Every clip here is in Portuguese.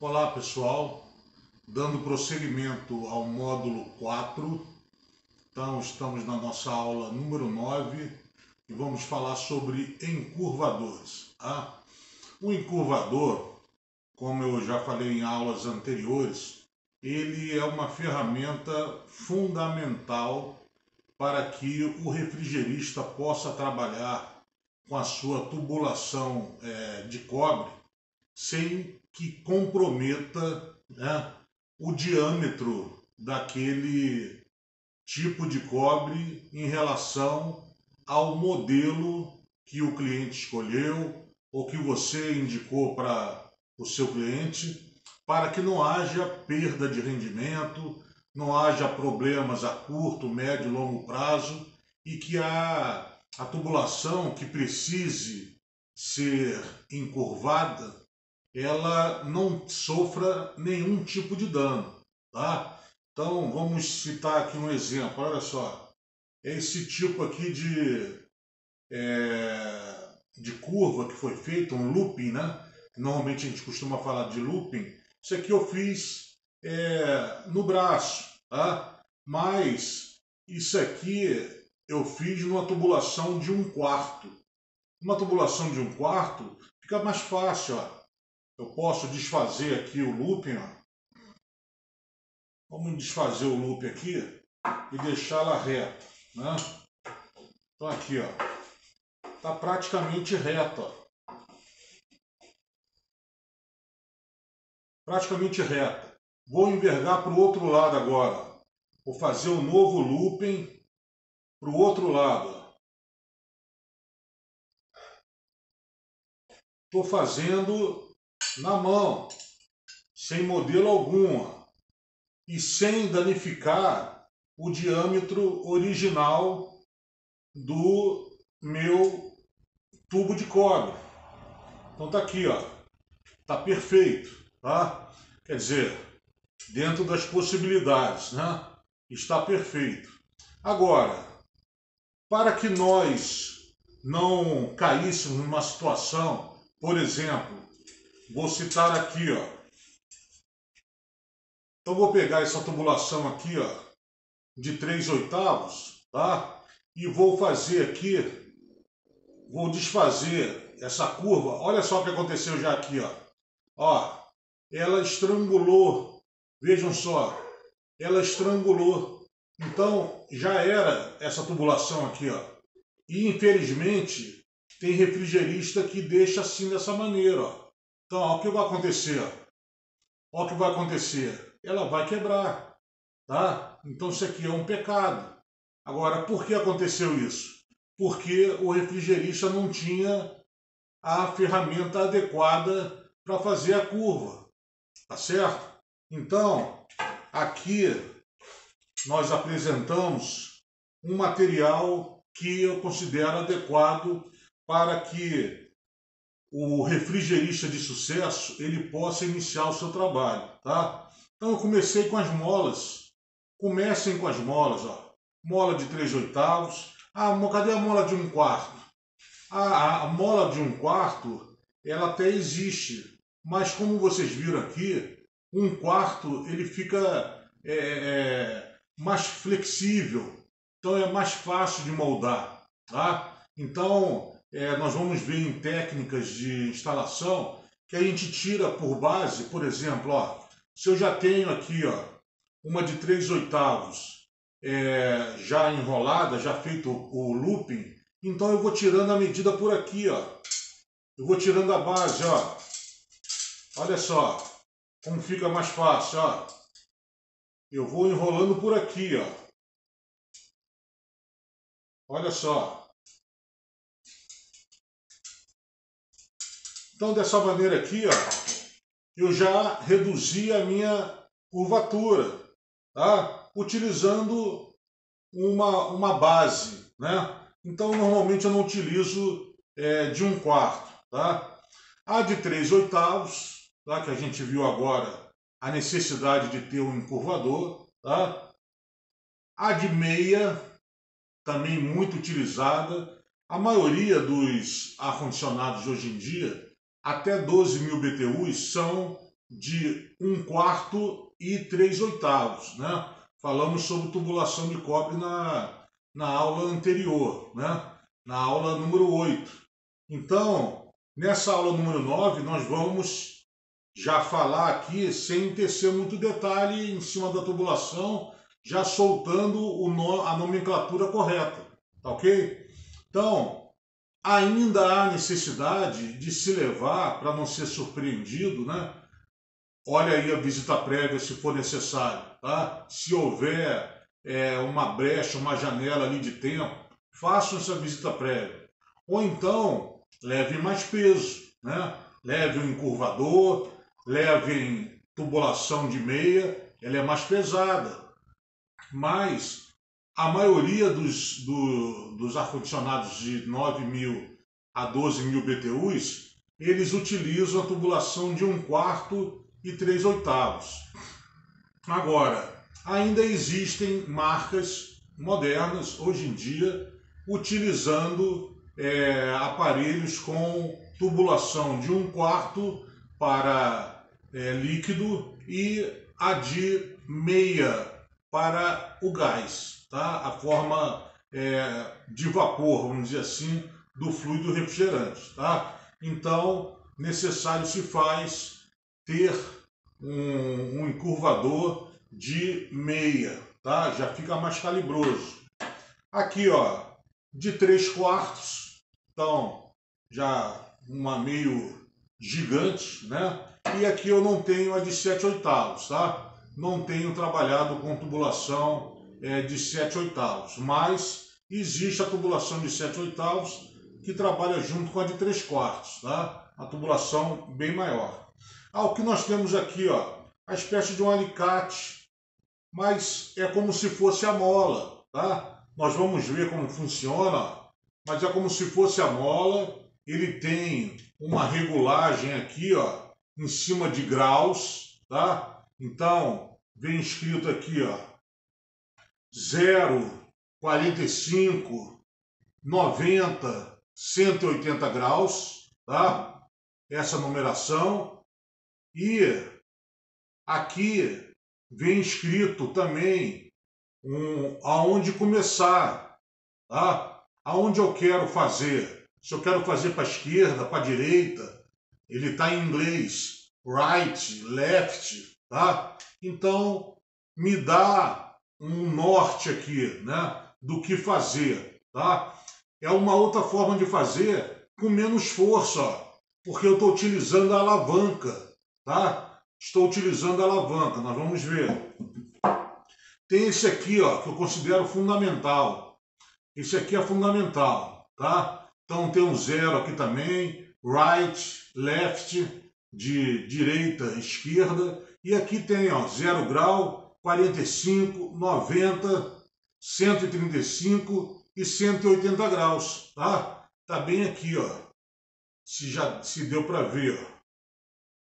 Olá pessoal, dando prosseguimento ao módulo 4, então estamos na nossa aula número 9 e vamos falar sobre encurvadores. O encurvador, como eu já falei em aulas anteriores, ele é uma ferramenta fundamental para que o refrigerista possa trabalhar com a sua tubulação de cobre sem que comprometa, né, o diâmetro daquele tipo de cobre em relação ao modelo que o cliente escolheu ou que você indicou para o seu cliente, para que não haja perda de rendimento, não haja problemas a curto, médio e longo prazo e que a tubulação que precise ser encurvada ela não sofra nenhum tipo de dano, tá? Então vamos citar aqui um exemplo, olha só, é esse tipo aqui de curva que foi feito, um looping, né? Normalmente a gente costuma falar de looping. Isso aqui eu fiz no braço, tá? Mas isso aqui eu fiz numa tubulação de 1/4. Uma tubulação de 1/4 fica mais fácil, ó. Eu posso desfazer aqui o looping, ó. Vamos desfazer o loop aqui e deixá-la reta, né? Então aqui, ó, tá praticamente reta, ó. Praticamente reta. Vou envergar para o outro lado agora. Vou fazer um novo looping para o outro lado. Estou fazendo na mão, sem modelo algum, ó, e sem danificar o diâmetro original do meu tubo de cobre. Então tá aqui, ó, tá perfeito, tá? Quer dizer, dentro das possibilidades, né? Está perfeito. Agora, para que nós não caíssemos numa situação, por exemplo, vou citar aqui, ó. Então vou pegar essa tubulação aqui, ó, de 3/8, tá? E vou fazer aqui, vou desfazer essa curva. Olha só o que aconteceu já aqui, ó. Ó, ela estrangulou. Vejam só, ela estrangulou. Então já era essa tubulação aqui, ó. E infelizmente tem refrigerista que deixa assim dessa maneira, ó. Então, ó, o que vai acontecer? Ó, o que vai acontecer? Ela vai quebrar, tá? Então isso aqui é um pecado. Agora, por que aconteceu isso? Porque o refrigerista não tinha a ferramenta adequada para fazer a curva, tá certo? Então, aqui nós apresentamos um material que eu considero adequado para que o refrigerista de sucesso ele possa iniciar o seu trabalho, tá? Então eu comecei com as molas. Comecem com as molas, ó. Mola de 3/8. Cadê a mola de 1/4? A mola de 1/4 ela até existe, mas como vocês viram aqui, 1/4 ele fica mais flexível, então é mais fácil de moldar, tá? Então nós vamos ver em técnicas de instalação que a gente tira por base, por exemplo, ó, se eu já tenho aqui, ó, uma de 3/8 já enrolada, já feito o looping, então eu vou tirando a medida por aqui, ó. Eu vou tirando a base, ó. Olha só como fica mais fácil, ó. Eu vou enrolando por aqui, ó. Olha só. Então dessa maneira aqui, ó, eu já reduzi a minha curvatura, tá? Utilizando uma base, né? Então normalmente eu não utilizo de 1/4, tá? A de 3/8, tá? Que a gente viu agora a necessidade de ter um encurvador, tá? A de meia, também muito utilizada. A maioria dos ar-condicionados hoje em dia, até 12.000 BTUs, são de 1/4 e 3/8, né? Falamos sobre tubulação de cobre na aula anterior, né? Na aula número 8. Então, nessa aula número 9, nós vamos já falar aqui, sem tecer muito detalhe em cima da tubulação, já soltando a nomenclatura correta, tá ok? Então, ainda há necessidade de se levar, para não ser surpreendido, né? Olha aí a visita prévia se for necessário, tá? Se houver uma brecha, uma janela ali de tempo, façam essa visita prévia. Ou então, levem mais peso, né? Levem um encurvador, levem tubulação de meia, ela é mais pesada. Mas a maioria dos ar-condicionados de 9.000 a 12.000 BTUs, eles utilizam a tubulação de 1/4 e 3/8. Agora, ainda existem marcas modernas, hoje em dia, utilizando aparelhos com tubulação de 1/4 para líquido e a de meia para o gás, tá? A forma de vapor, vamos dizer assim, do fluido refrigerante, tá? Então, necessário se faz ter um encurvador de meia, tá? Já fica mais calibroso. Aqui, ó, de 3/4, então já uma meio gigante, né? E aqui eu não tenho a de 7/8, tá? Não tenho trabalhado com tubulação de 7/8, mas existe a tubulação de 7/8 que trabalha junto com a de 3/4, tá? A tubulação bem maior. O que nós temos aqui, ó, a espécie de um alicate, mas é como se fosse a mola, tá? Nós vamos ver como funciona, mas é como se fosse a mola. Ele tem uma regulagem aqui, ó, em cima de graus, tá? Então, vem escrito aqui, ó, 0, 45, 90, 180 graus, tá? Essa numeração. E aqui vem escrito também aonde começar, tá? Aonde eu quero fazer. Se eu quero fazer para a esquerda, para a direita, ele está em inglês, right, left, tá? Então, me dá um norte aqui, né, do que fazer, tá? É uma outra forma de fazer com menos força, ó, porque eu estou utilizando a alavanca, tá? Estou utilizando a alavanca, nós vamos ver. Tem esse aqui, ó, que eu considero fundamental. Esse aqui é fundamental, tá? Então tem um 0 aqui também, right, left, de direita, esquerda. E aqui tem, ó, 0 grau, 45, 90, 135 e 180 graus, tá? Tá bem aqui, ó. Se deu para ver,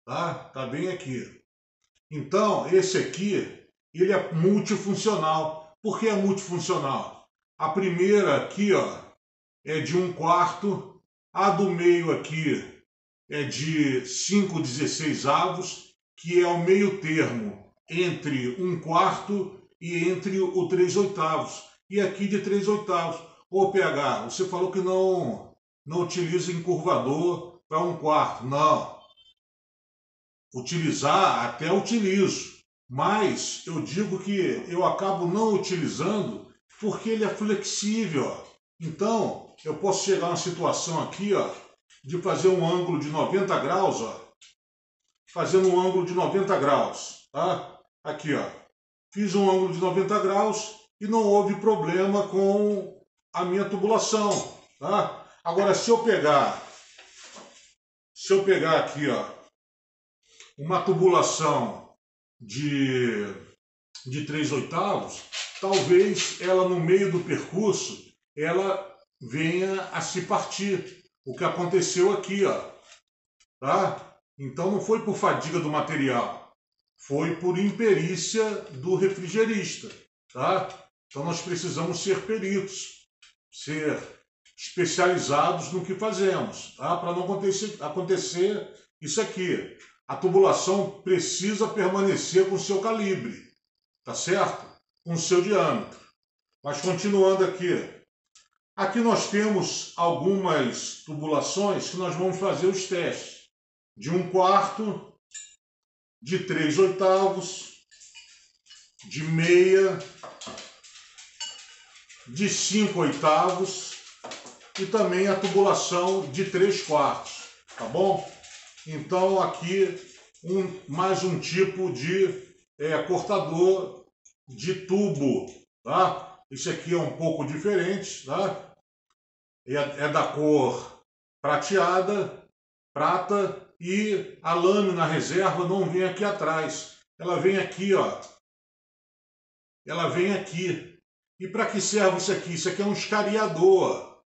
ó. Tá bem aqui. Então, esse aqui, ele é multifuncional. Por que é multifuncional? A primeira aqui, ó, é de 1/4, a do meio aqui é de 5/16, que é o meio termo entre 1/4 e entre o 3/8. E aqui de 3/8. Ô PH, você falou que não utiliza encurvador para 1/4. Não. Utilizar, até utilizo, mas eu digo que eu acabo não utilizando porque ele é flexível. Ó. Então, eu posso chegar a uma situação aqui, ó, de fazer um ângulo de 90 graus, ó, fazendo um ângulo de 90 graus, tá? Aqui, ó, fiz um ângulo de 90 graus e não houve problema com a minha tubulação, tá? Agora, se eu pegar aqui, ó, uma tubulação de 3/8, talvez ela no meio do percurso, ela venha a se partir. O que aconteceu aqui, ó, tá? Então não foi por fadiga do material, foi por imperícia do refrigerista, tá? Então nós precisamos ser peritos, ser especializados no que fazemos, tá? Para não acontecer isso aqui. a tubulação precisa permanecer com o seu calibre, tá certo? Com o seu diâmetro. Mas continuando aqui. Aqui nós temos algumas tubulações que nós vamos fazer os testes. De 1/4, de 3/8, de meia, de 5/8 e também a tubulação de 3/4, tá bom? Então aqui mais um tipo de cortador de tubo, tá? Esse aqui é um pouco diferente, tá? É da cor prateada, prata, e a lâmina reserva não vem aqui atrás. Ela vem aqui, ó. Ela vem aqui. E para que serve isso aqui? Isso aqui é um escariador.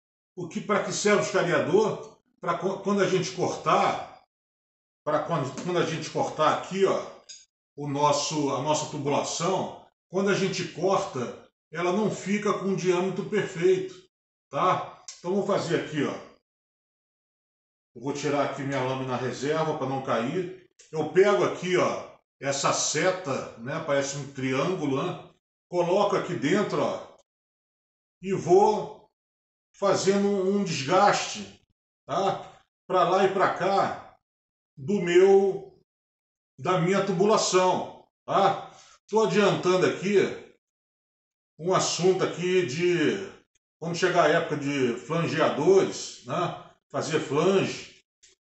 Para que serve o escariador? Para quando a gente cortar, quando a gente cortar aqui, ó, a nossa tubulação, quando a gente corta, ela não fica com um diâmetro perfeito, tá? Então vou fazer aqui, ó. Eu vou tirar aqui minha lâmina reserva para não cair. Eu pego aqui, ó, essa seta, né? Parece um triângulo, né? Coloco aqui dentro, ó, e vou fazendo um desgaste, tá? Para lá e para cá da minha tubulação, tá? Estou adiantando aqui um assunto aqui quando chegar a época de flangeadores, né? Fazer flange.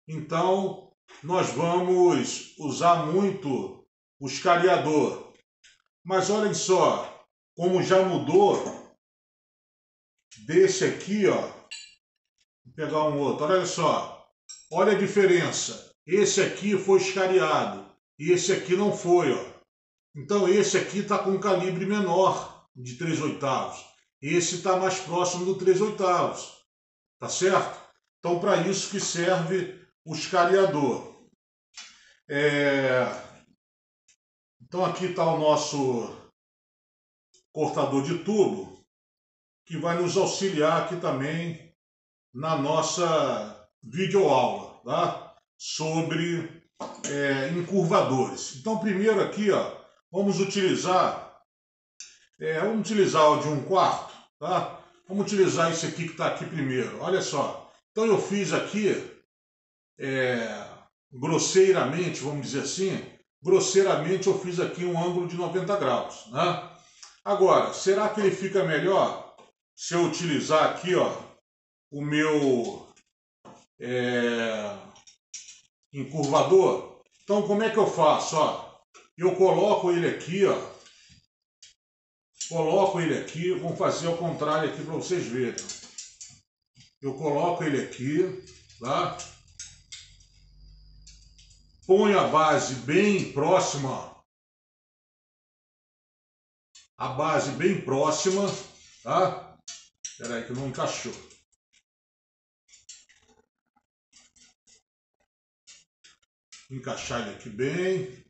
Então nós vamos usar muito o escariador. Mas olhem só como já mudou desse aqui, ó. Vou pegar um outro. Olha só. Olha a diferença. Esse aqui foi escariado e esse aqui não foi, ó. Então esse aqui está com um calibre menor, de 3/8. Esse está mais próximo do 3/8. Tá certo? Então para isso que serve o escariador. Então aqui está o nosso cortador de tubo, que vai nos auxiliar aqui também na nossa videoaula, tá? Sobre encurvadores. Então primeiro aqui, ó, vamos utilizar o de 1/4, tá? Vamos utilizar esse aqui que está aqui primeiro. Olha só. Então eu fiz aqui, grosseiramente, vamos dizer assim, grosseiramente eu fiz aqui um ângulo de 90 graus, né? Agora, será que ele fica melhor se eu utilizar aqui, ó, o meu encurvador? Então como é que eu faço, ó? Eu coloco ele aqui, ó. Coloco ele aqui, vamos fazer ao contrário aqui para vocês verem. Eu coloco ele aqui, tá? Ponho a base bem próxima, a base bem próxima, tá? Espera aí que não encaixou. Encaixar ele aqui bem.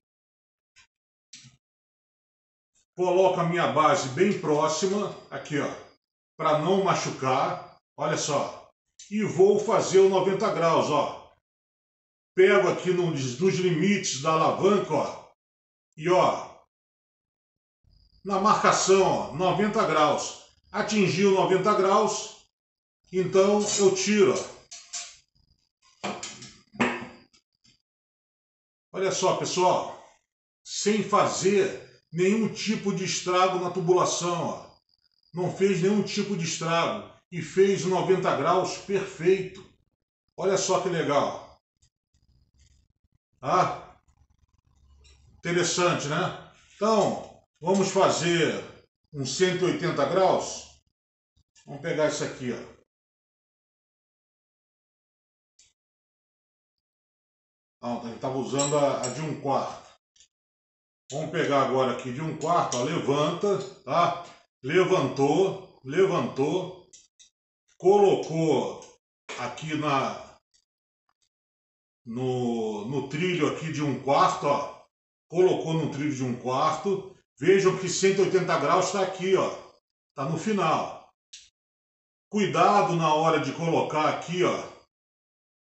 Coloco a minha base bem próxima, aqui, ó, para não machucar. Olha só. E vou fazer o 90 graus, ó. Pego aqui nos limites da alavanca, ó. E, ó, na marcação, ó, 90 graus. Atingiu 90 graus, então eu tiro, ó. Olha só, pessoal. Sem fazer nenhum tipo de estrago na tubulação, ó. Não fez nenhum tipo de estrago e fez 90 graus perfeito. Olha só que legal. Ah, interessante, né? Então, vamos fazer uns 180 graus. Vamos pegar isso aqui, ó. Não, a gente estava usando a de 1/4. Vamos pegar agora aqui de 1/4, ó, levanta, tá? Levantou, levantou, colocou aqui no trilho aqui de 1/4, ó. Colocou no trilho de 1/4. Vejam que 180 graus está aqui, ó. Está no final. Cuidado na hora de colocar aqui, ó,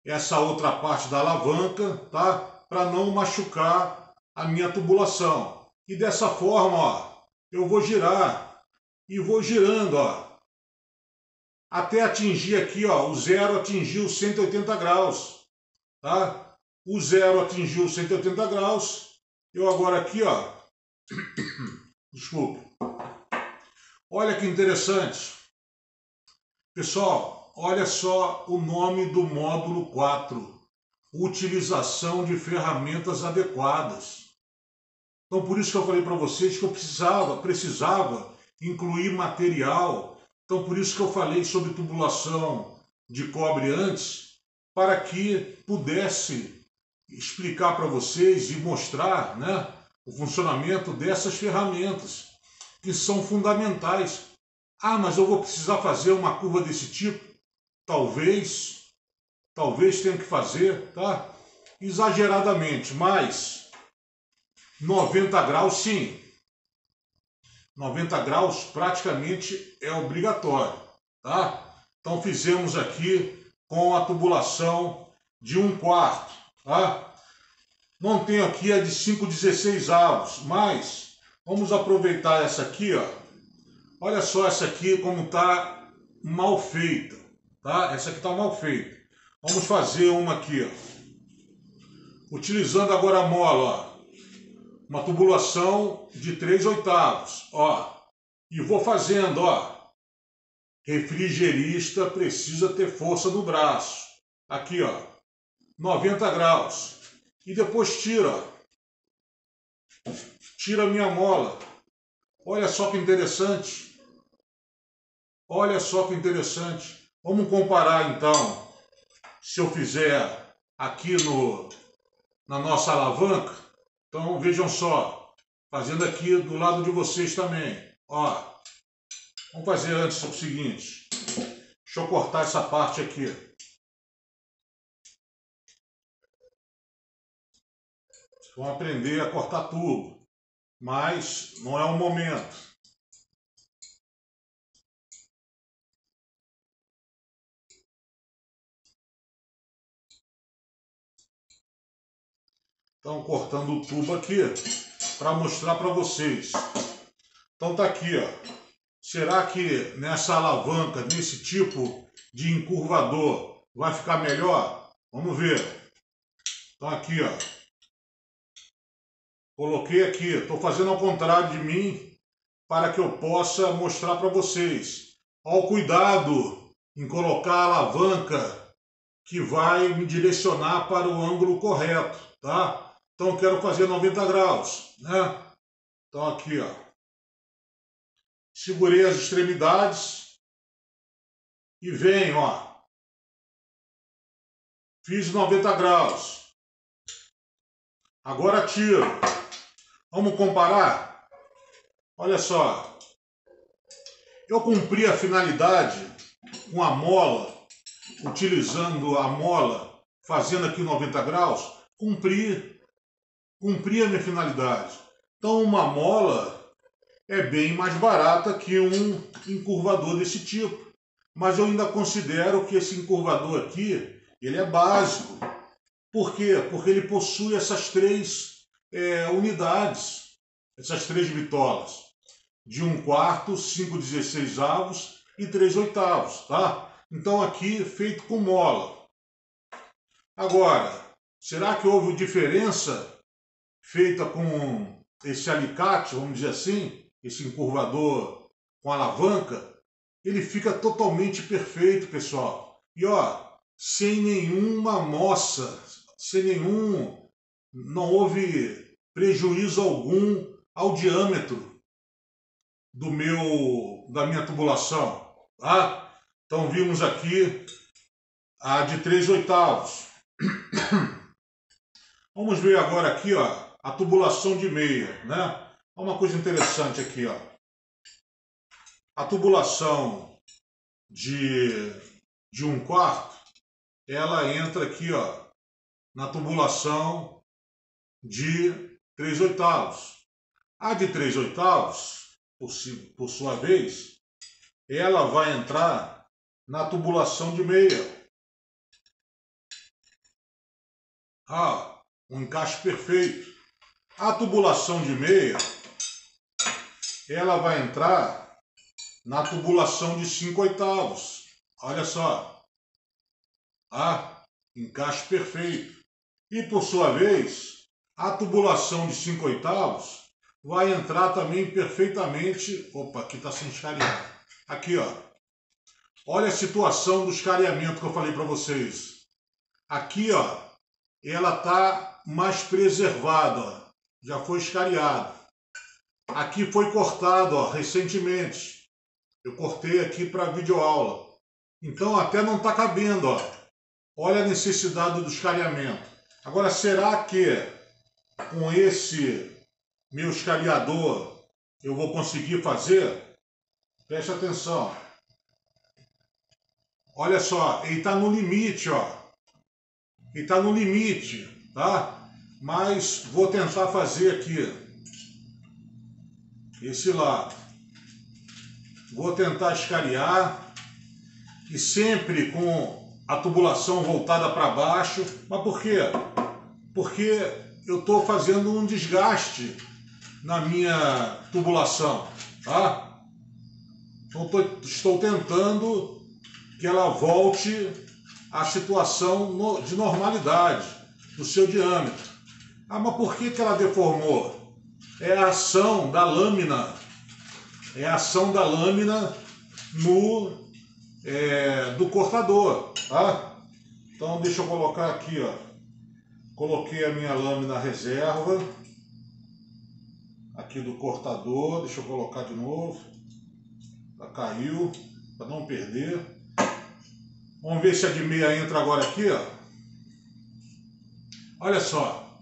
essa outra parte da alavanca, tá? Para não machucar a minha tubulação. E dessa forma, ó, eu vou girar e vou girando, ó, até atingir aqui, ó, o zero atingiu 180 graus, tá? O zero atingiu 180 graus. Eu agora aqui, ó, desculpa. Olha que interessante. Pessoal, olha só o nome do módulo 4. Utilização de ferramentas adequadas. Então, por isso que eu falei para vocês que eu precisava incluir material. Então, por isso que eu falei sobre tubulação de cobre antes, para que pudesse explicar para vocês e mostrar, né, o funcionamento dessas ferramentas, que são fundamentais. Ah, mas eu vou precisar fazer uma curva desse tipo? Talvez tenha que fazer, tá? Exageradamente, mas 90 graus sim. 90 graus praticamente é obrigatório, tá? Então fizemos aqui com a tubulação de 1/4, tá? Não tenho aqui a de 5/16 avos, mas vamos aproveitar essa aqui, ó. Olha só essa aqui como está mal feita, tá? Essa aqui está mal feita. Vamos fazer uma aqui, ó. Utilizando agora a mola, ó. Uma tubulação de 3/8, ó. E vou fazendo, ó. Refrigerista precisa ter força no braço. Aqui, ó. 90 graus. E depois tira, ó. Tira a minha mola. Olha só que interessante. Olha só que interessante. Vamos comparar então, se eu fizer aqui na nossa alavanca. Então vejam só, fazendo aqui do lado de vocês também. Ó, vamos fazer antes o seguinte. Deixa eu cortar essa parte aqui. Vocês vão aprender a cortar tubo, mas não é o momento. Então, cortando o tubo aqui para mostrar para vocês. Então tá aqui, ó. Será que nessa alavanca, nesse tipo de encurvador, vai ficar melhor? Vamos ver. Então aqui, ó. Coloquei aqui. Estou fazendo ao contrário de mim para que eu possa mostrar para vocês. Ó, o cuidado em colocar a alavanca que vai me direcionar para o ângulo correto, tá? Então eu quero fazer 90 graus, né? Então aqui, ó. Segurei as extremidades e venho, ó. Fiz 90 graus. Agora tiro. Vamos comparar? Olha só. Eu cumpri a finalidade com a mola, utilizando a mola, fazendo aqui 90 graus, cumpri a minha finalidade. Então uma mola é bem mais barata que um encurvador desse tipo. Mas eu ainda considero que esse encurvador aqui, ele é básico. Por quê? Porque ele possui essas três unidades, essas três bitolas. De 1/4, 5/16 avos e 3/8, tá? Então aqui feito com mola. Agora, será que houve diferença feita com esse alicate, vamos dizer assim, esse encurvador com alavanca? Ele fica totalmente perfeito, pessoal. E ó, sem nenhuma moça, não houve prejuízo algum ao diâmetro da minha tubulação, tá? Então vimos aqui a de 3/8. Vamos ver agora aqui, ó, a tubulação de meia, né? Uma coisa interessante aqui, ó. A tubulação de 1/4, ela entra aqui, ó, na tubulação de 3/8. A de 3/8, por sua vez, ela vai entrar na tubulação de meia. Ah, um encaixe perfeito. A tubulação de meia, ela vai entrar na tubulação de 5/8. Olha só. Encaixe perfeito. E por sua vez, a tubulação de 5/8 vai entrar também perfeitamente. Opa, aqui está sem escarear. Aqui, ó. Olha a situação do escareamento que eu falei para vocês. Aqui, ó, ela está mais preservada, ó. Já foi escareado. Aqui foi cortado, ó, recentemente. Eu cortei aqui para videoaula. Então até não está cabendo, ó. Olha a necessidade do escareamento. Agora, será que com esse meu escareador eu vou conseguir fazer? Preste atenção. Olha só, ele está no limite, ó. Ele está no limite, tá? Mas vou tentar fazer aqui. Esse lado. Vou tentar escarear. E sempre com a tubulação voltada para baixo. Mas por quê? Porque eu estou fazendo um desgaste na minha tubulação, tá? Então estou tentando que ela volte à situação de normalidade do seu diâmetro. Mas por que ela deformou? É a ação da lâmina. É a ação da lâmina do cortador, tá? Então deixa eu colocar aqui, ó. Coloquei a minha lâmina reserva aqui do cortador. Deixa eu colocar de novo. Já caiu, para não perder. Vamos ver se a de meia entra agora aqui, ó. Olha só,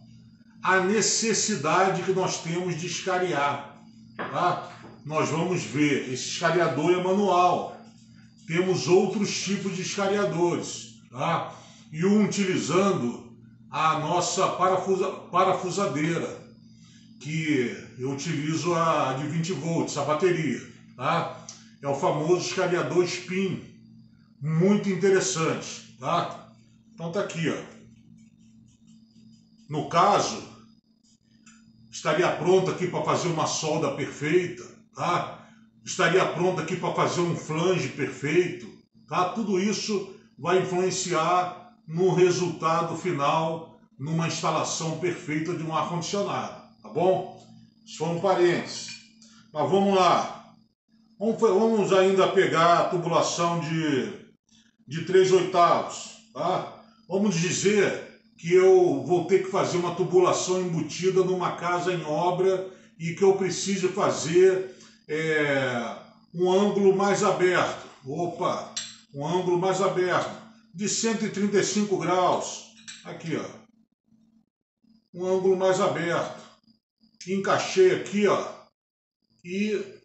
a necessidade que nós temos de escarear, tá? Nós vamos ver, esse escareador é manual. Temos outros tipos de escareadores, tá? E um utilizando a nossa parafusadeira, que eu utilizo a de 20 volts, a bateria, tá? É o famoso escareador spin, muito interessante, tá? Então tá aqui, ó. No caso, estaria pronto aqui para fazer uma solda perfeita, tá? Estaria pronto aqui para fazer um flange perfeito, tá? Tudo isso vai influenciar no resultado final, numa instalação perfeita de um ar-condicionado, tá bom? Isso foi um parênteses. Mas vamos lá. Vamos ainda pegar a tubulação de 3/8, tá? Vamos dizer que eu vou ter que fazer uma tubulação embutida numa casa em obra e que eu preciso fazer um ângulo mais aberto. Opa, um ângulo mais aberto de 135 graus. Aqui, ó. Um ângulo mais aberto. Encaixei aqui, ó. E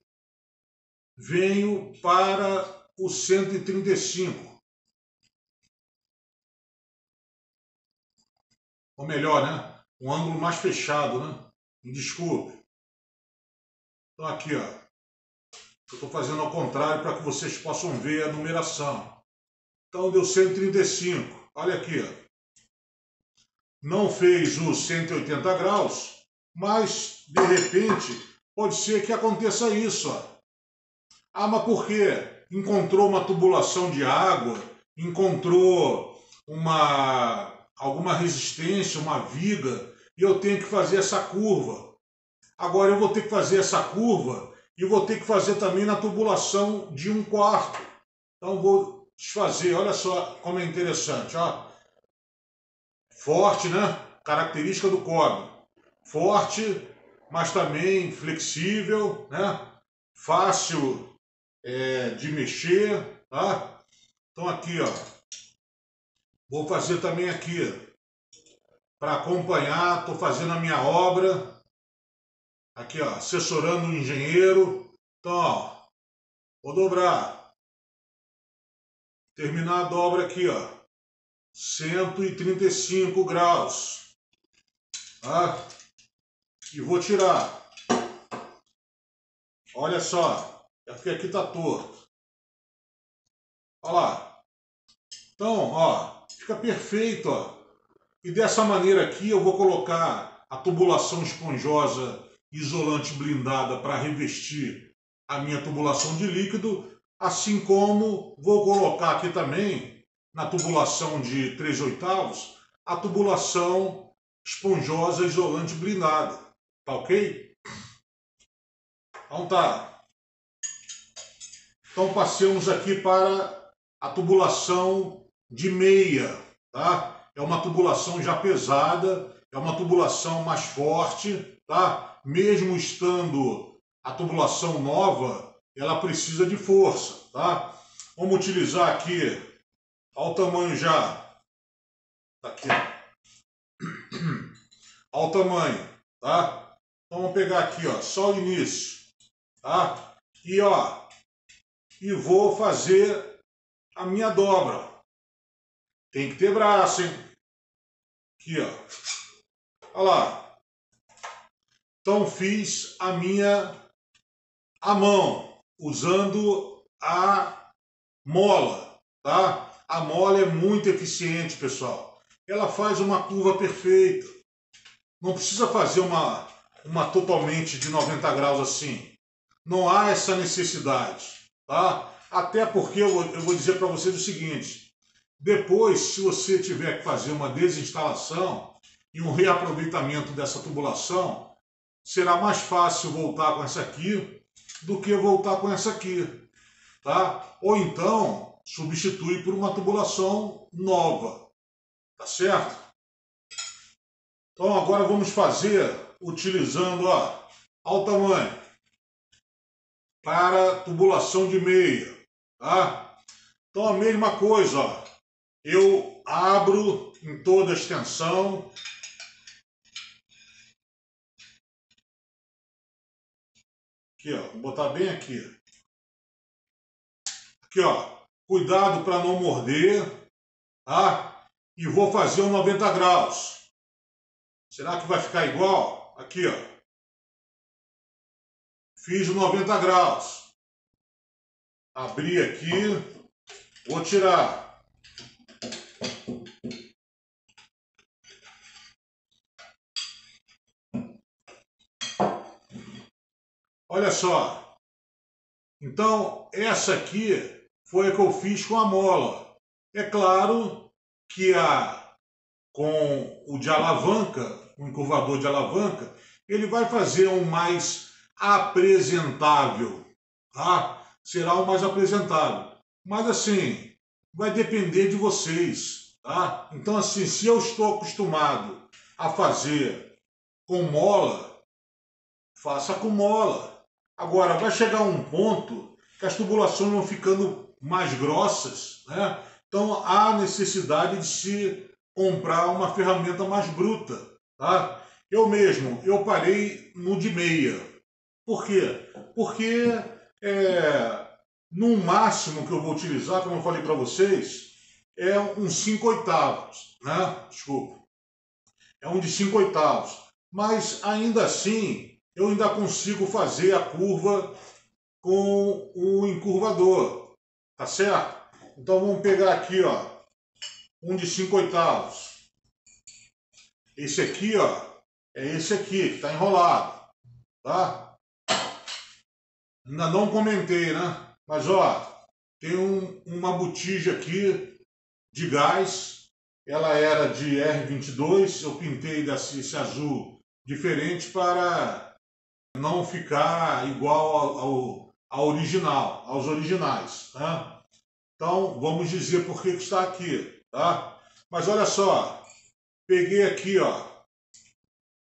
venho para o 135. Ou melhor, né? Um ângulo mais fechado, né? Me desculpe. Então aqui, ó. Eu estou fazendo ao contrário para que vocês possam ver a numeração. Então deu 135. Olha aqui, ó. Não fez os 180 graus, mas de repente pode ser que aconteça isso, ó. Mas por quê? Encontrou uma tubulação de água, encontrou alguma resistência, uma viga, e eu tenho que fazer essa curva. Agora eu vou ter que fazer essa curva e vou ter que fazer também na tubulação de 1/4. Então vou desfazer, olha só como é interessante, ó. Forte, né? Característica do cobre. Forte, mas também flexível, né? Fácil de mexer, tá? Então aqui, ó. Vou fazer também aqui, para acompanhar, estou fazendo a minha obra. Aqui, ó, assessorando o engenheiro. Então, ó, vou dobrar. Terminar a dobra aqui, ó. 135 graus. Tá? E vou tirar. Olha só. Porque aqui tá torto. Olha lá. Então, ó, fica perfeito, ó. E dessa maneira aqui eu vou colocar a tubulação esponjosa isolante blindada para revestir a minha tubulação de líquido, assim como vou colocar aqui também, na tubulação de 3/8, a tubulação esponjosa isolante blindada. Tá ok? Então tá. Então passemos aqui para a tubulação de meia, tá? É uma tubulação já pesada, é uma tubulação mais forte, tá? Mesmo estando a tubulação nova, ela precisa de força, tá? Vamos utilizar aqui, ao tamanho já, tá aqui, ao tamanho, tá? Então vamos pegar aqui, ó, só o início, tá? E ó, e vou fazer a minha dobra. Tem que ter braço, hein? Aqui, ó. Olha lá. Então fiz a mão, usando a mola, tá? A mola é muito eficiente, pessoal. Ela faz uma curva perfeita. Não precisa fazer uma totalmente de 90 graus assim. Não há essa necessidade, tá? Até porque eu vou dizer para vocês o seguinte. Depois, se você tiver que fazer uma desinstalação e um reaproveitamento dessa tubulação, será mais fácil voltar com essa aqui do que voltar com essa aqui, tá? Ou então, substituir por uma tubulação nova, tá certo? Então agora vamos fazer utilizando, ó, ao tamanho, para tubulação de meia, tá? Então a mesma coisa, ó. Eu abro em toda a extensão. Aqui, ó, vou botar bem aqui. Aqui, ó, cuidado para não morder, tá? E vou fazer um 90 graus. Será que vai ficar igual? Aqui, ó. Fiz o 90 graus. Abri aqui, vou tirar. Olha só. Então, essa aqui foi a que eu fiz com a mola. É claro que com o de alavanca, o encurvador de alavanca, ele vai fazer um mais apresentável, tá? Será um mais apresentável. Mas assim, vai depender de vocês, tá? Então assim, se eu estou acostumado a fazer com mola, faça com mola. Agora, vai chegar um ponto que as tubulações vão ficando mais grossas, né? Então, há necessidade de se comprar uma ferramenta mais bruta, tá? Eu parei no de meia. Por quê? Porque no máximo que eu vou utilizar, como eu falei para vocês, é um 5/8, né? Desculpa. É um de 5/8. Mas, ainda assim, eu ainda consigo fazer a curva com o encurvador, tá certo? Então vamos pegar aqui, ó, um de 5/8. Esse aqui, ó, é esse aqui que está enrolado, tá? Ainda não comentei, né? Mas ó, tem uma botija aqui de gás. Ela era de R22. Eu pintei esse azul diferente para não ficar igual ao original, aos originais, tá? Então, vamos dizer por que está aqui, tá? Mas olha só, peguei aqui, ó,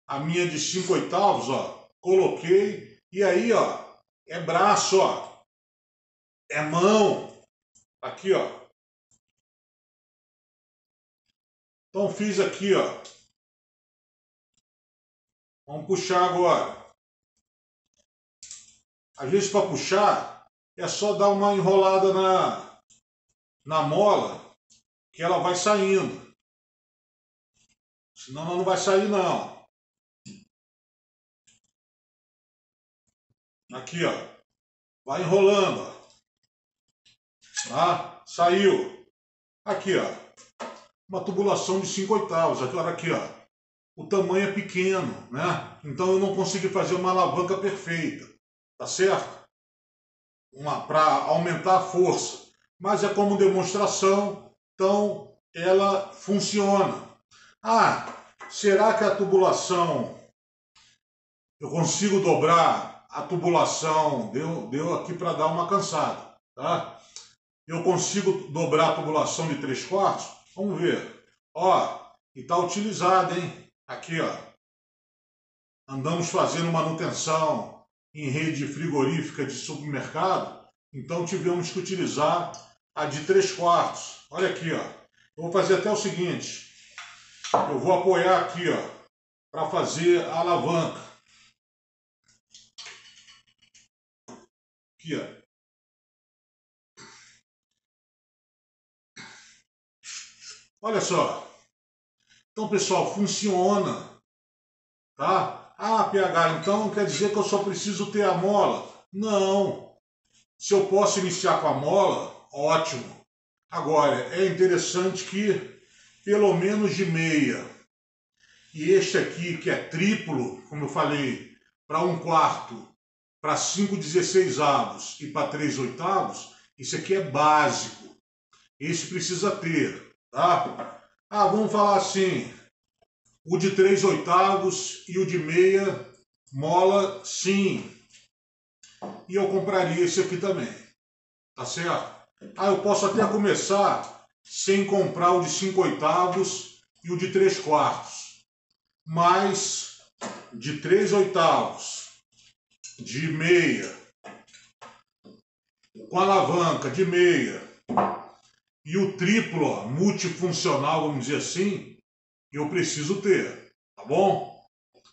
a minha de 5/8, ó, coloquei, e aí, ó, é braço, ó, é mão, aqui, ó. Então, fiz aqui, ó. Vamos puxar agora. Às vezes, para puxar, é só dar uma enrolada na mola, que ela vai saindo. Senão ela não vai sair, não. Aqui, ó. Vai enrolando, ó. Tá? Saiu. Aqui, ó. uma tubulação de 5/8. Agora aqui, ó, o tamanho é pequeno, né? Então eu não consegui fazer uma alavanca perfeita, tá certo? Para aumentar a força. Mas é como demonstração, então ela funciona. Ah, será que a tubulação, eu consigo dobrar a tubulação? Deu aqui para dar uma cansada, tá? Eu consigo dobrar a tubulação de 3/4? Vamos ver. Ó, e tá utilizada, hein? Aqui, ó. Andamos fazendo manutenção em rede frigorífica de supermercado, então tivemos que utilizar a de 3/4. Olha aqui, ó. Eu vou fazer até o seguinte. Eu vou apoiar aqui, ó, para fazer a alavanca. Aqui, ó. Olha só. Então, pessoal, funciona, tá? Ah, PH, então quer dizer que eu só preciso ter a mola? Não. Se eu posso iniciar com a mola, ótimo. Agora, é interessante que pelo menos de meia. E este aqui, que é triplo, como eu falei, para 1/4, para 5/16 e para 3/8, isso aqui é básico. Esse precisa ter, tá? Ah, vamos falar assim, o de 3/8 e o de meia, mola, sim. E eu compraria esse aqui também, tá certo? Ah, eu posso até começar sem comprar o de 5/8 e o de 3/4. Mas de 3/8, de meia, com alavanca de meia e o triplo, ó, multifuncional, vamos dizer assim, eu preciso ter, tá bom?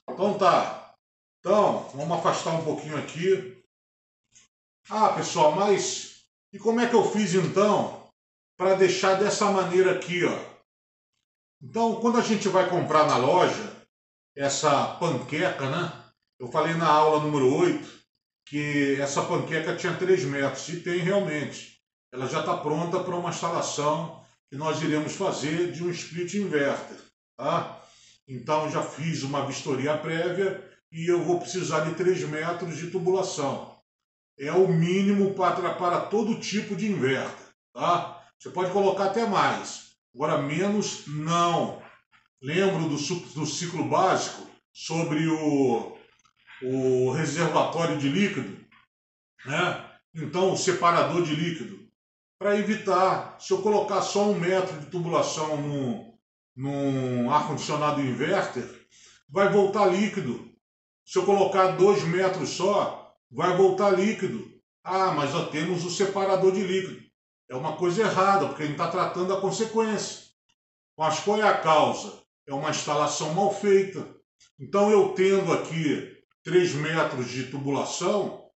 Então tá. Então, vamos afastar um pouquinho aqui. Ah, pessoal, mas e como é que eu fiz então para deixar dessa maneira aqui, ó? Então, quando a gente vai comprar na loja essa panqueca, né? Eu falei na aula número 8 que essa panqueca tinha 3 metros, e tem realmente. Ela já está pronta para uma instalação que nós iremos fazer de um split inverter, tá? Então já fiz uma vistoria prévia e eu vou precisar de 3 metros de tubulação. É o mínimo para todo tipo de inverter, tá? Você pode colocar até mais, agora menos não. Lembro do ciclo básico sobre o reservatório de líquido, né? Então, o separador de líquido, para evitar, se eu colocar só 1 metro de tubulação num ar-condicionado inverter, vai voltar líquido. Se eu colocar 2 metros só, vai voltar líquido. Ah, mas já temos o separador de líquido. É uma coisa errada, porque a gente está tratando a consequência. Mas qual é a causa? É uma instalação mal feita. Então, eu tendo aqui 3 metros de tubulação,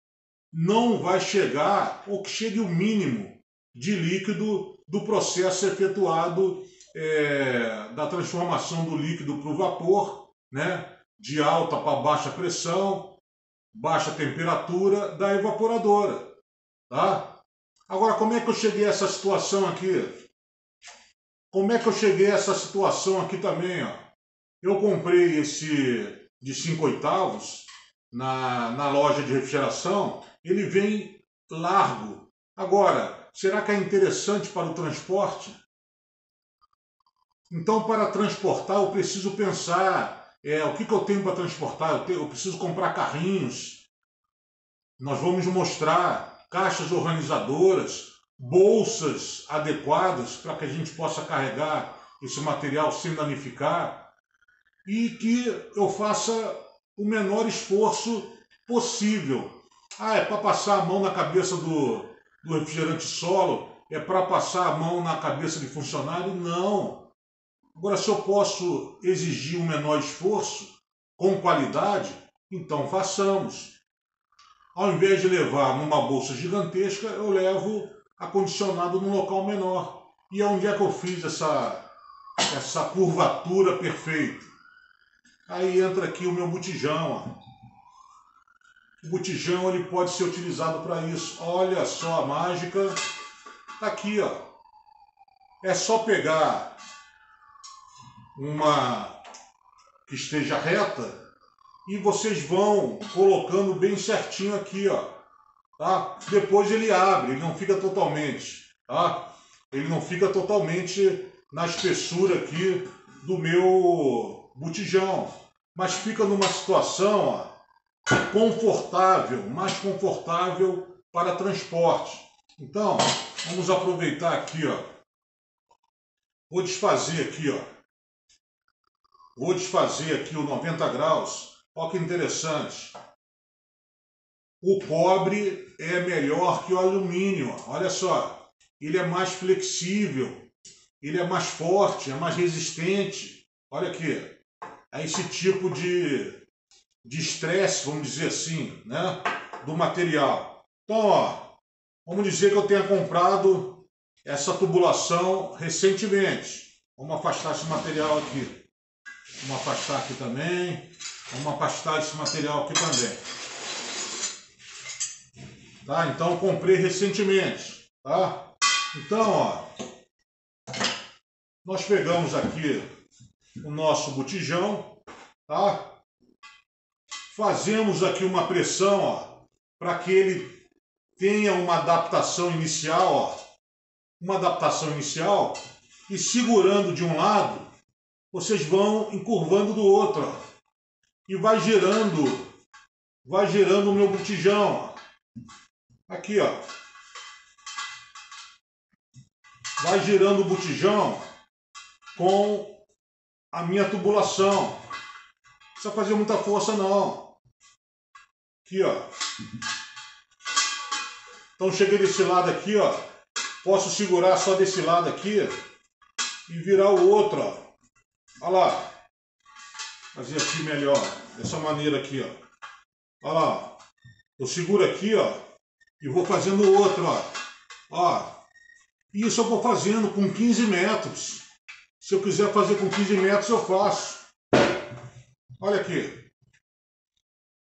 não vai chegar, ou que chegue o mínimo de líquido do processo efetuado da transformação do líquido para o vapor, né? De alta para baixa pressão, baixa temperatura da evaporadora. Tá? Agora, como é que eu cheguei a essa situação aqui? Como é que eu cheguei a essa situação aqui também? Ó? Eu comprei esse de 5/8 na loja de refrigeração, ele vem largo. Agora, será que é interessante para o transporte? Então, para transportar, eu preciso pensar o que eu tenho para transportar. Eu preciso comprar carrinhos. Nós vamos mostrar caixas organizadoras, bolsas adequadas para que a gente possa carregar esse material sem danificar e que eu faça o menor esforço possível. Ah, é para passar a mão na cabeça do refrigerante solo? É para passar a mão na cabeça de funcionário? Não. Agora, se eu posso exigir um menor esforço com qualidade, então façamos. Ao invés de levar numa bolsa gigantesca, eu levo acondicionado num local menor. E onde é que eu fiz essa curvatura perfeita? Aí entra aqui o meu botijão. Ó. O botijão ele pode ser utilizado para isso. Olha só a mágica. Tá aqui, ó. É só pegar uma que esteja reta e vocês vão colocando bem certinho aqui, ó, tá? Depois ele abre, ele não fica totalmente, tá? Ele não fica totalmente na espessura aqui do meu botijão, mas fica numa situação, ó, confortável, mais confortável para transporte. Então, vamos aproveitar aqui, ó. Vou desfazer aqui, ó. Vou desfazer aqui o 90 graus. Olha que interessante. O cobre é melhor que o alumínio. Olha só. Ele é mais flexível. Ele é mais forte, é mais resistente. Olha aqui. É esse tipo de estresse, vamos dizer assim, né? Do material. Então, ó. Vamos dizer que eu tenha comprado essa tubulação recentemente. Vamos afastar esse material aqui. Vamos afastar aqui também. Vamos afastar esse material aqui também. Tá? Então eu comprei recentemente. Tá? Então, ó. Nós pegamos aqui o nosso botijão. Tá? Fazemos aqui uma pressão, ó, para que ele tenha uma adaptação inicial, ó. Uma adaptação inicial. E segurando de um lado, vocês vão encurvando do outro, ó, e vai girando o meu botijão, ó. Aqui, ó, vai girando o botijão com a minha tubulação. Não precisa fazer muita força não. Aqui, ó. Então cheguei desse lado aqui, ó, posso segurar só desse lado aqui e virar o outro, ó. Olha lá. Fazer aqui melhor. Dessa maneira aqui, ó. Olha lá. Eu seguro aqui, ó. E vou fazendo o outro, ó. Ó. Isso eu vou fazendo com 15 metros. Se eu quiser fazer com 15 metros, eu faço. Olha aqui.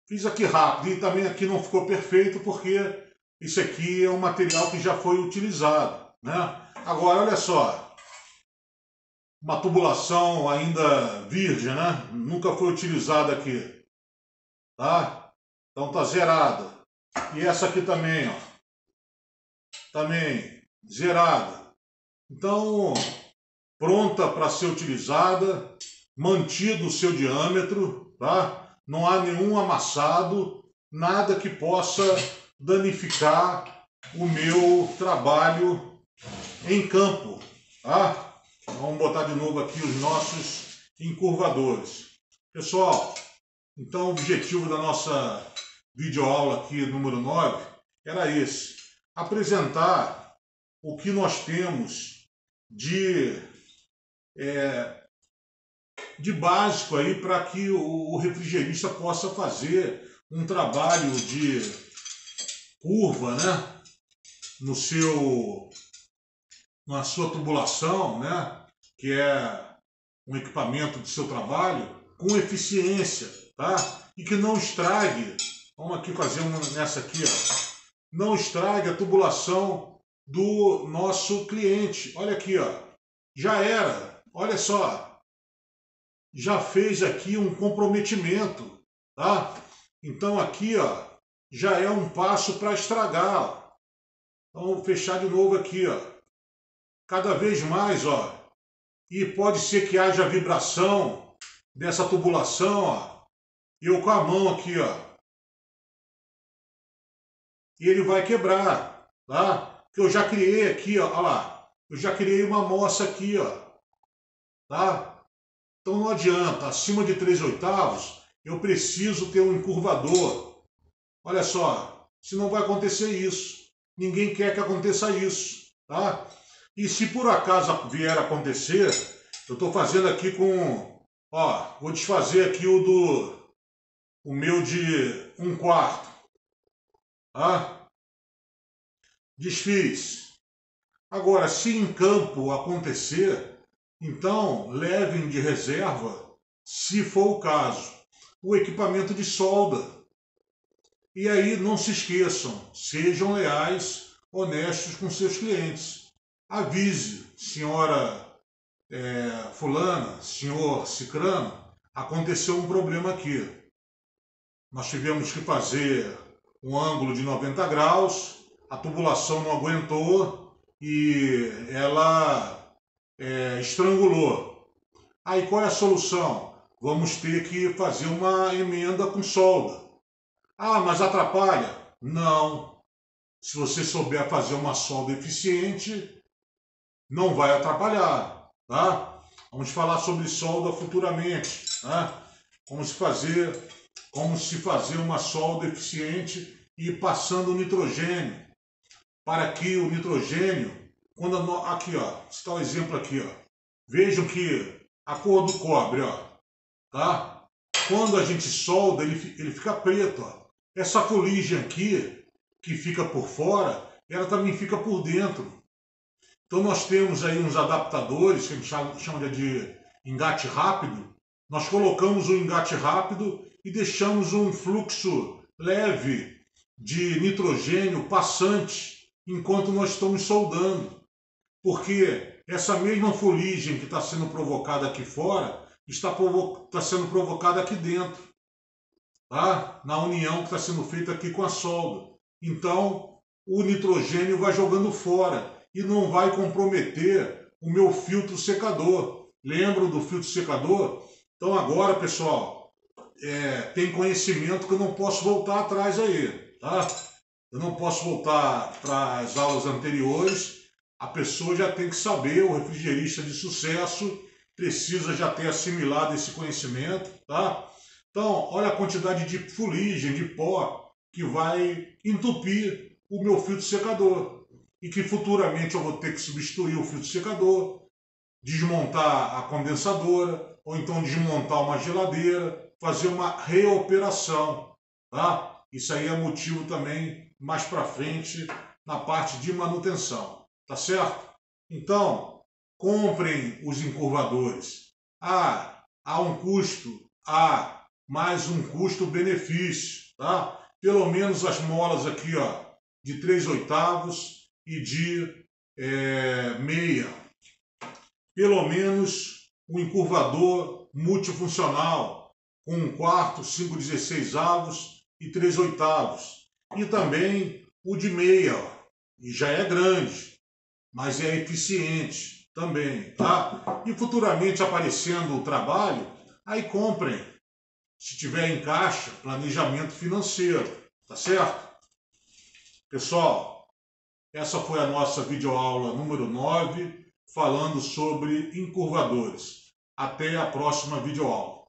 Fiz aqui rápido. E também aqui não ficou perfeito, porque isso aqui é um material que já foi utilizado, né? Agora, olha só. Uma tubulação ainda virgem, né? Nunca foi utilizada aqui. Tá? Então tá zerada. E essa aqui também, ó. Também zerada. Então, pronta para ser utilizada. Mantido o seu diâmetro, tá? Não há nenhum amassado, nada que possa danificar o meu trabalho em campo, tá? Vamos botar de novo aqui os nossos encurvadores. Pessoal, então o objetivo da nossa videoaula aqui, número 9, era esse. Apresentar o que nós temos de básico aí para que o refrigerista possa fazer um trabalho de curva, né? Na sua tubulação, né? Que é um equipamento do seu trabalho, com eficiência, tá? E que não estrague, vamos aqui fazer uma nessa aqui, ó. Não estrague a tubulação do nosso cliente. Olha aqui, ó. Já era, olha só. Já fez aqui um comprometimento, tá? Então aqui, ó, já é um passo para estragar, ó. Então vou fechar de novo aqui, ó. Cada vez mais, ó. E pode ser que haja vibração dessa tubulação, ó. Eu com a mão aqui, ó. E ele vai quebrar, tá? Que eu já criei aqui, ó. Olha lá. Eu já criei uma moça aqui, ó. Tá? Então não adianta. Acima de 3/8, eu preciso ter um encurvador. Olha só. Senão vai acontecer isso. Ninguém quer que aconteça isso, tá? E se por acaso vier a acontecer, eu estou fazendo aqui com, ó, vou desfazer aqui o meu de 1/4, tá? Desfiz. Agora, se em campo acontecer, então levem de reserva, se for o caso, o equipamento de solda. E aí não se esqueçam, sejam leais, honestos com seus clientes. Avise, senhora fulana, senhor cicrano, aconteceu um problema aqui. Nós tivemos que fazer um ângulo de 90 graus, a tubulação não aguentou e ela estrangulou. Aí qual é a solução? Vamos ter que fazer uma emenda com solda. Ah, mas atrapalha? Não. Se você souber fazer uma solda eficiente, não vai atrapalhar, tá? Vamos falar sobre solda futuramente, tá? Como se fazer uma solda eficiente e passando o nitrogênio, para que o nitrogênio, aqui ó, está o exemplo aqui ó, vejam que a cor do cobre ó, tá? Quando a gente solda ele fica preto ó. Essa fuligem aqui que fica por fora, ela também fica por dentro. Então nós temos aí uns adaptadores que a gente chama de engate rápido. Nós colocamos o engate rápido e deixamos um fluxo leve de nitrogênio passante enquanto nós estamos soldando. Porque essa mesma fuligem que está sendo provocada aqui fora está sendo provocada aqui dentro, tá? Na união que está sendo feita aqui com a solda. Então o nitrogênio vai jogando fora e não vai comprometer o meu filtro secador. Lembram do filtro secador? Então agora, pessoal, tem conhecimento que eu não posso voltar atrás aí, tá? Eu não posso voltar para as aulas anteriores. A pessoa já tem que saber, o refrigerista de sucesso precisa já ter assimilado esse conhecimento, tá? Então, olha a quantidade de fuligem, de pó, que vai entupir o meu filtro secador. E que futuramente eu vou ter que substituir o filtro secador, desmontar a condensadora, ou então desmontar uma geladeira, fazer uma reoperação, tá? Isso aí é motivo também mais para frente na parte de manutenção, tá certo? Então, comprem os encurvadores. Há um custo, mais um custo-benefício, tá? Pelo menos as molas aqui, ó, de 3/8 e de meia. Pelo menos o encurvador multifuncional com 1/4, 5/16 e 3/8. E também o de meia, ó, e já é grande, mas é eficiente também, tá? E futuramente aparecendo o trabalho, aí comprem. Se tiver em caixa, planejamento financeiro, tá certo? Pessoal, essa foi a nossa videoaula número 9, falando sobre encurvadores. Até a próxima videoaula.